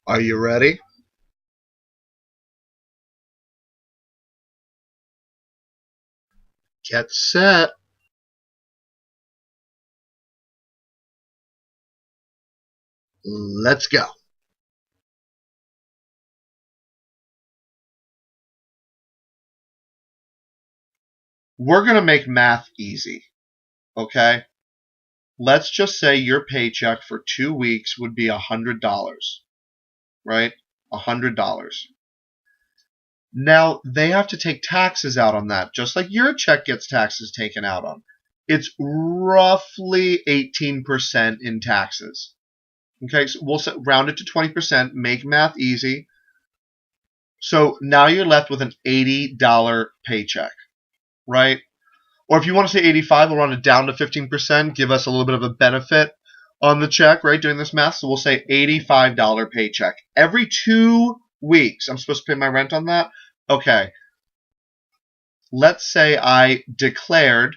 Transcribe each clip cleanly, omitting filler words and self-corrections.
Are you ready? Get set. Let's go. We're going to make math easy, okay? Let's just say your paycheck for 2 weeks would be $100, right? $100. Now, they have to take taxes out on that, just like your check gets taxes taken out on. It's roughly 18% in taxes. Okay, so we'll round it to 20%, make math easy. So now you're left with an $80 paycheck, right? Or if you want to say 85, we'll round it down to 15%, give us a little bit of a benefit on the check, right, doing this math. So we'll say $85 paycheck. Every 2 weeks, I'm supposed to pay my rent on that? Okay. Let's say I declared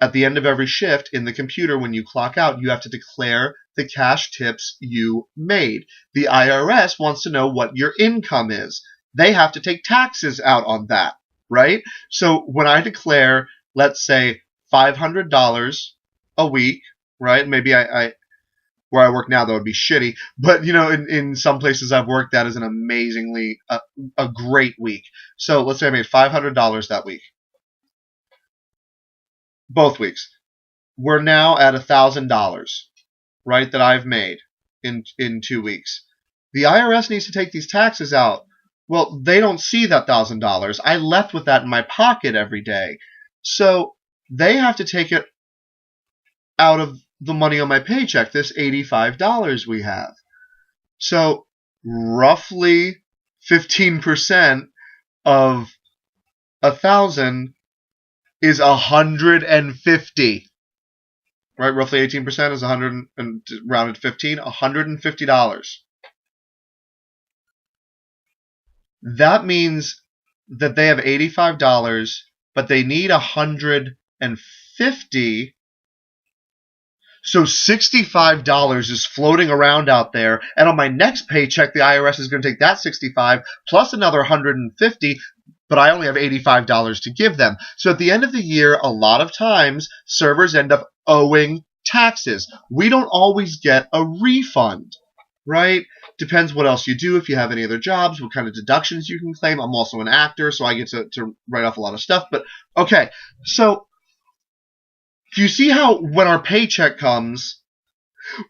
at the end of every shift in the computer, when you clock out, you have to declare the cash tips you made. The IRS wants to know what your income is. They have to take taxes out on that, right? So when I declare, let's say, $500 a week, right? Maybe where I work now, that would be shitty. But, in some places I've worked, that is an amazingly, a great week. So let's say I made $500 that week. Both weeks. We're now at $1,000, right, that I've made in 2 weeks. The IRS needs to take these taxes out. Well, they don't see that $1,000. I left with that in my pocket every day. So they have to take it out of the money on my paycheck, this $85 we have. So roughly 15% of 1,000 is 150. Right, roughly 18% is 100 and rounded to 15, $150. That means that they have $85, but they need $150. So $65 is floating around out there, and on my next paycheck, the IRS is going to take that $65 plus another $150, but I only have $85 to give them. So at the end of the year, a lot of times, servers end up owing taxes. We don't always get a refund, right? Depends what else you do, if you have any other jobs, what kind of deductions you can claim. I'm also an actor, so I get to write off a lot of stuff. But, okay, so do you see how when our paycheck comes,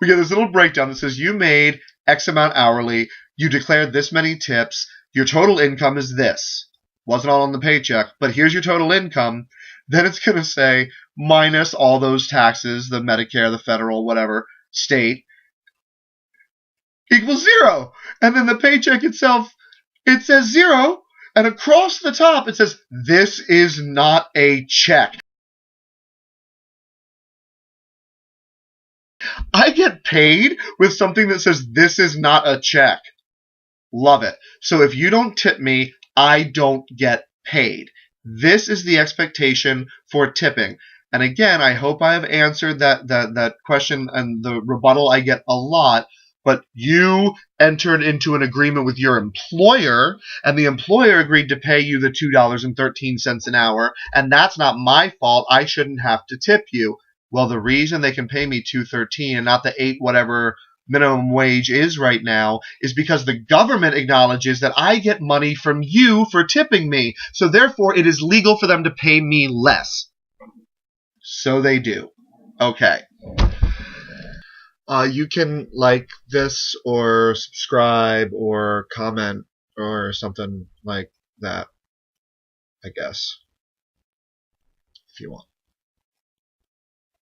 we get this little breakdown that says you made X amount hourly, you declared this many tips, your total income is this. Wasn't all on the paycheck, but here's your total income. Then it's going to say minus all those taxes, the Medicare, the federal, whatever, state, equals 0. And then the paycheck itself, it says 0. And across the top, it says, this is not a check. I get paid with something that says, this is not a check. Love it. So if you don't tip me, I don't get paid. This is the expectation for tipping. And again, I hope I have answered that question and the rebuttal I get a lot. But you entered into an agreement with your employer, and the employer agreed to pay you the $2.13 an hour, and that's not my fault. I shouldn't have to tip you. Well, the reason they can pay me $2.13 and not the $8 whatever minimum wage is right now is because the government acknowledges that I get money from you for tipping me. So therefore, it is legal for them to pay me less. So they do. Okay. You can like this or subscribe or comment or something like that, I guess, if you want.